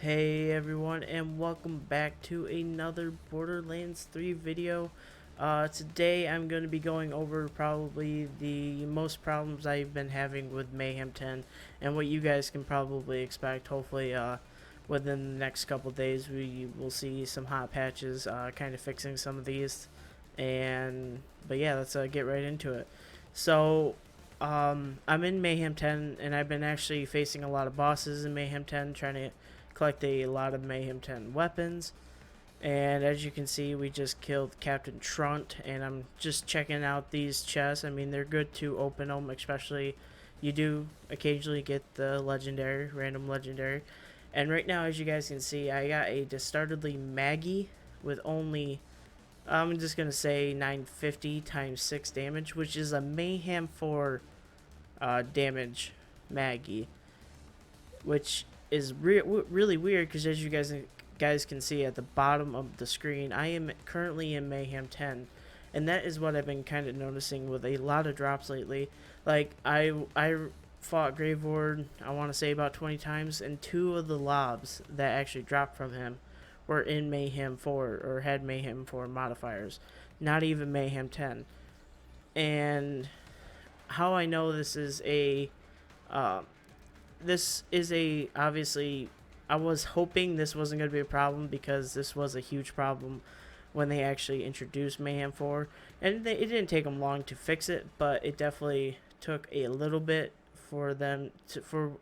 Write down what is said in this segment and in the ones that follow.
Hey everyone, and welcome back to another Borderlands 3 video. Today I'm going to be going over probably the most problems I've been having with Mayhem 10 and what you guys can probably expect. Hopefully within the next couple days we will see some hot patches kind of fixing some of these. But yeah, let's get right into it. So I'm in Mayhem 10 and I've been actually facing a lot of bosses in Mayhem 10 trying to collect a lot of Mayhem 10 weapons. And as you can see, we just killed Captain Trunt, and I'm just checking out these chests. I mean, they're good to open them, especially you do occasionally get the legendary, random legendary. And right now, as you guys can see, I got a Dastardly Maggie with only, I'm just going to say 950 times 6 damage, which is a Mayhem 4 damage Maggie, which is really weird because as you guys can see at the bottom of the screen, I am currently in Mayhem 10, and that is what I've been kind of noticing with a lot of drops lately. Like I fought Grave Ward, I want to say about 20 times, and 2 of the lobs that actually dropped from him were in Mayhem 4 or had Mayhem 4 modifiers, not even Mayhem 10. And how I know this is a obviously, I was hoping this wasn't going to be a problem because this was a huge problem when they actually introduced Mayhem 4, and it didn't take them long to fix it, but it definitely took a little bit for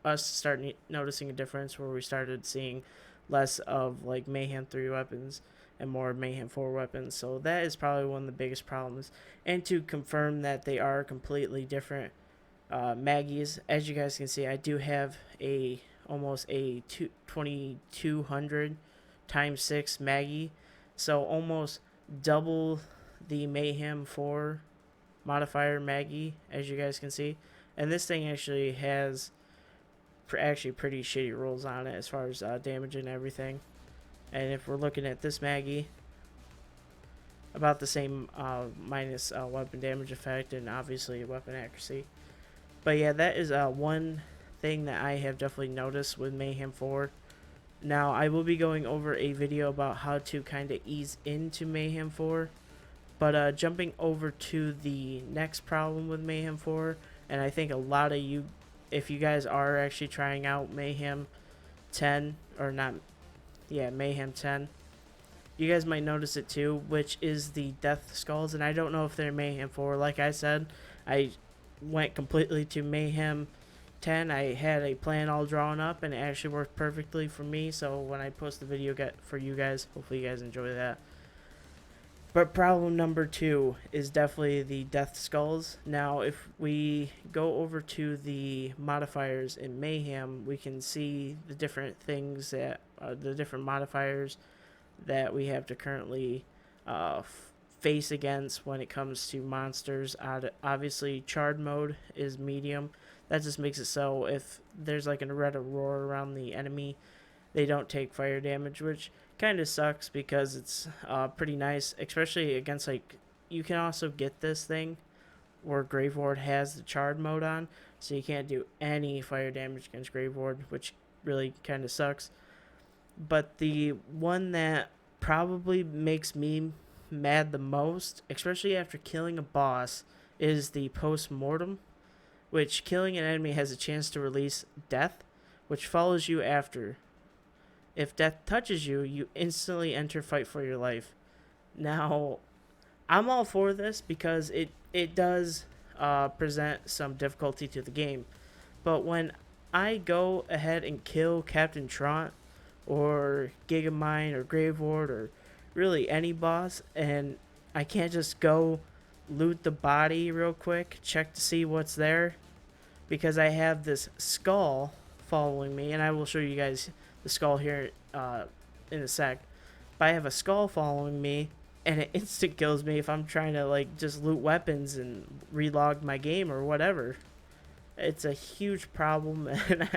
us to start noticing a difference where we started seeing less of like Mayhem 3 weapons and more Mayhem 4 weapons. So that is probably one of the biggest problems, and to confirm that they are completely different Maggies. As you guys can see, I do have almost a 2200 times 6 Maggie, so almost double the Mayhem 4 modifier Maggie, as you guys can see. And this thing actually has pretty shitty rolls on it as far as damage and everything. And if we're looking at this Maggie, about the same minus weapon damage effect and obviously weapon accuracy. But yeah, that is one thing that I have definitely noticed with Mayhem 4. Now, I will be going over a video about how to kind of ease into Mayhem 4. But jumping over to the next problem with Mayhem 4, and I think a lot of you, if you guys are actually trying out Mayhem 10, or not, yeah, Mayhem 10, you guys might notice it too, which is the Death Skulls. And I don't know if they're Mayhem 4. Like I said, I went completely to Mayhem 10. I had a plan all drawn up and it actually worked perfectly for me, so when I post the video for you guys, hopefully you guys enjoy that. But problem number 2 is definitely the Death Skulls. Now if we go over to the modifiers in Mayhem, we can see the different things that the different modifiers that we have to currently face against when it comes to monsters. Obviously, charred mode is medium. That just makes it so if there's like a red aurora around the enemy, they don't take fire damage, which kind of sucks because it's pretty nice, especially against, like, you can also get this thing where Grave Ward has the charred mode on, so you can't do any fire damage against Grave Ward, which really kind of sucks. But the one that probably makes me mad the most, especially after killing a boss, is the post-mortem, which killing an enemy has a chance to release death, which follows you after. If death touches you, you instantly enter fight for your life. Now, I'm all for this because it does present some difficulty to the game, but when I go ahead and kill Captain Trunt or Gigamine or Grave Ward or really any boss, and I can't just go loot the body real quick, check to see what's there, because I have this skull following me, and I will show you guys the skull here in a sec. But I have a skull following me, and it instant kills me if I'm trying to like just loot weapons and relog my game or whatever. It's a huge problem, and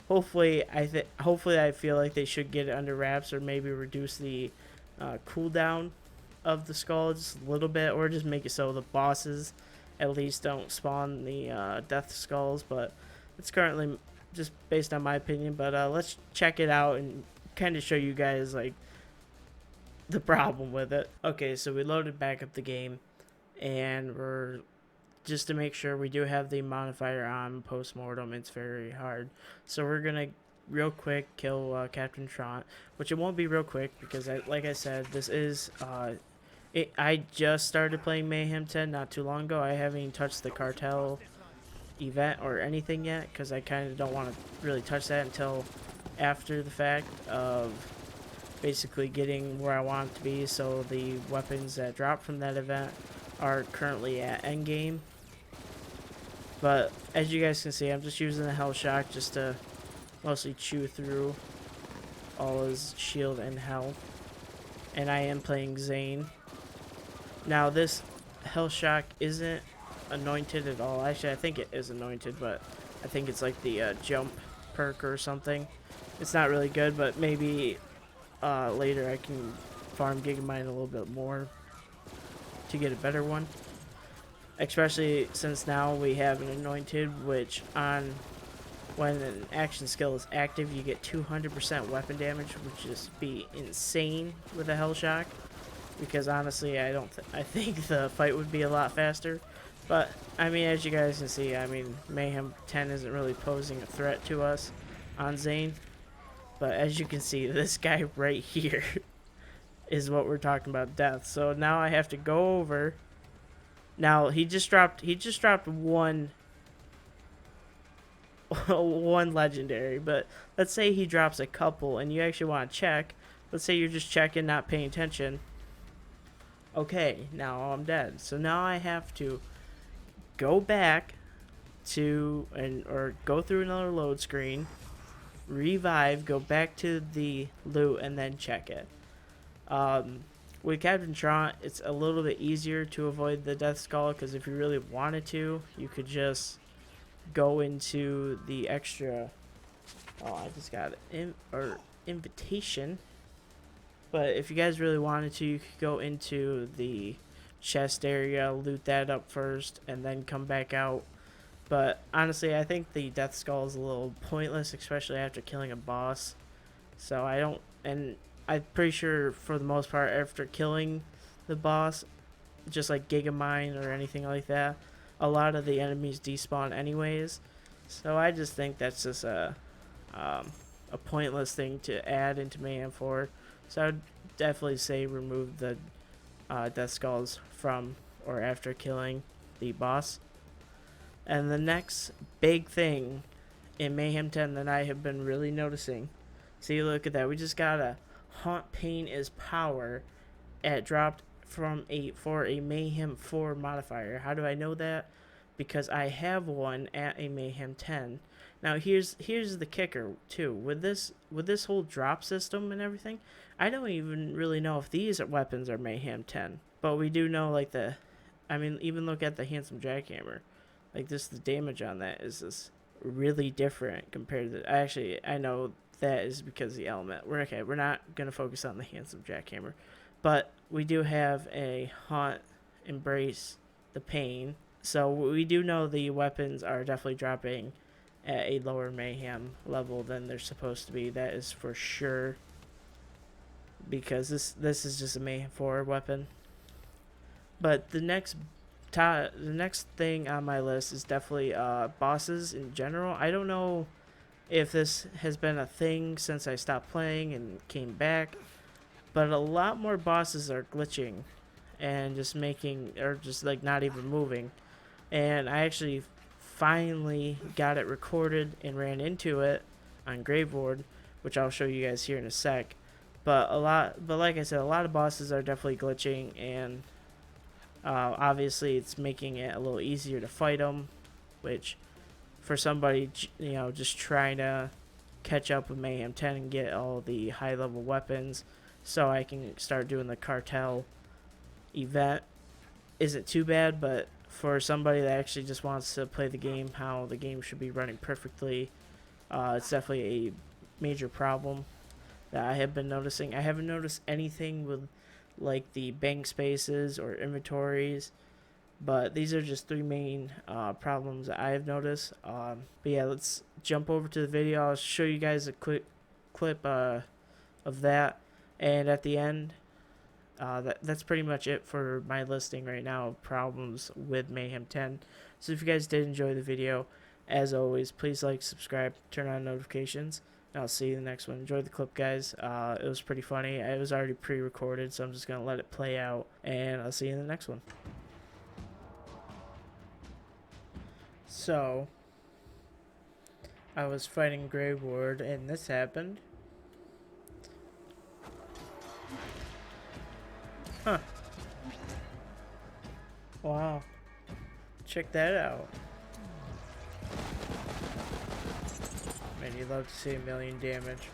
hopefully I feel like they should get it under wraps, or maybe reduce the cooldown of the skull just a little bit, or just make it so the bosses at least don't spawn the death skulls. But it's currently just based on my opinion. But let's check it out and kind of show you guys like the problem with it. Okay, so we loaded back up the game, and we're just to make sure we do have the modifier on post-mortem. It's very hard, so we're gonna real quick kill Captain Trant, which it won't be real quick because like I said, this is I just started playing Mayhem 10 not too long ago. I haven't even touched the cartel event or anything yet because I kind of don't want to really touch that until after the fact of basically getting where I want it to be. So the weapons that drop from that event are currently at endgame. But as you guys can see, I'm just using the Hell Shock just to mostly chew through all his shield and health. And I am playing Zane. Now this Hell Shock isn't anointed at all. Actually, I think it is anointed, but I think it's like the jump perk or something. It's not really good, but maybe later I can farm Gigamine a little bit more to get a better one. Especially since now we have an anointed, which on when an action skill is active, you get 200% weapon damage, which is be insane with a Hell Shock. Because honestly, I think the fight would be a lot faster. But I mean, as you guys can see, I mean, Mayhem 10 isn't really posing a threat to us on Zane. But as you can see, this guy right here is what we're talking about, death. So now I have to go over. Now he just dropped one legendary, but let's say he drops a couple and you actually want to check. Let's say you're just checking, not paying attention. Okay, now I'm dead. So now I have to go back to or go through another load screen, revive, go back to the loot, and then check it. With Captain Trant, it's a little bit easier to avoid the Death Skull because if you really wanted to, you could just go into the extra. Oh, I just got it. Invitation. But if you guys really wanted to, you could go into the chest area, loot that up first, and then come back out. But honestly, I think the Death Skull is a little pointless, especially after killing a boss. So I don't, and I'm pretty sure for the most part, after killing the boss, just like Gigamine or anything like that, a lot of the enemies despawn anyways. So I just think that's just a pointless thing to add into Mayhem 4. So I would definitely say remove the Death Skulls from or after killing the boss. And the next big thing in Mayhem 10 that I have been really noticing. See, look at that. We just got a Haunt Pain is Power at dropped from for a Mayhem 4 modifier. How do I know that? Because I have one at a Mayhem 10. Now here's the kicker too. With this whole drop system and everything, I don't even really know if these weapons are Mayhem 10. But we do know like even look at the Handsome Jackhammer. Like the damage on that is just really different compared to actually I know that is because of the element. We're not gonna focus on the Handsome Jackhammer. But we do have a Haunt Embrace the Pain. So we do know the weapons are definitely dropping at a lower Mayhem level than they're supposed to be. That is for sure. Because this is just a Mayhem 4 weapon. But the next thing on my list is definitely bosses in general. I don't know if this has been a thing since I stopped playing and came back, but a lot more bosses are glitching and just like not even moving. And I actually finally got it recorded and ran into it on Graveward, which I'll show you guys here in a sec. But like I said, a lot of bosses are definitely glitching, and obviously it's making it a little easier to fight them, which for somebody, just trying to catch up with Mayhem 10 and get all the high level weapons so I can start doing the cartel event isn't too bad. But for somebody that actually just wants to play the game how the game should be running perfectly, it's definitely a major problem that I have been noticing. I haven't noticed anything with like the bank spaces or inventories, but these are just three main problems that I have noticed. But yeah, let's jump over to the video. I'll show you guys a quick clip of that. And at the end, that's pretty much it for my listing right now of problems with Mayhem 10. So if you guys did enjoy the video, as always, please like, subscribe, turn on notifications, and I'll see you in the next one. Enjoy the clip, guys. It was pretty funny. It was already pre-recorded, so I'm just going to let it play out, and I'll see you in the next one. So, I was fighting Grey Ward, and this happened. Huh. Wow. Check that out. Man, you'd love to see 1,000,000 damage.